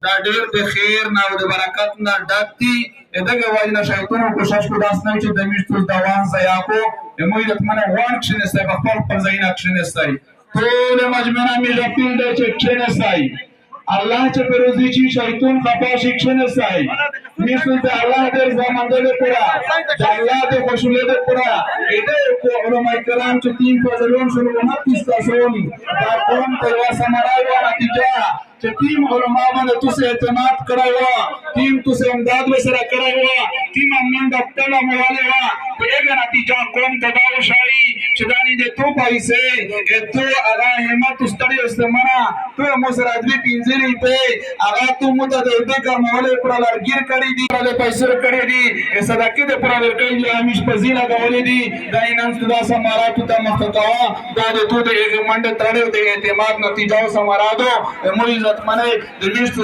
دا ډېر د خیر نه او د برکت نه ډک دي دغه وجه نه شیطان کوشش کو داس نه چې د میشتو دوان ضایع کو موږ د منه وان کښینستای په خپل ځای نه کښینستای ټول مجموعه می رپیل د چې کښینستای الله چې پروزي چې شیطان خفا شي کښینستای میشتو د الله د زمانه د پورا د الله د خوشاله د پورا دې کو علماء کرام چې تین فضلون شنو محمد استاسون دا قوم ته وسمرای و نتیجه چې ټیم علماء باندې تاسو اعتماد کړی و ټیم تاسو امداد وسره کړی و ټیم امن د خپل مواله و دغه نتیجه قوم ته دا وشاري چې دا نه دي تو پیسې ته الله همت ستړي استمرا ته مو سره دې پینځلې ته هغه ته مو ته دې کومواله پر لارګیر کړی دي د پیسې کړی دي صدقې د پر ورکړي دي همیش پزیلا غولې دي دا نن څه سمارا ته مخکوا دا د تو د منډه تړې د اعتماد نتیجه سمارا دو مو عزت منه د لیست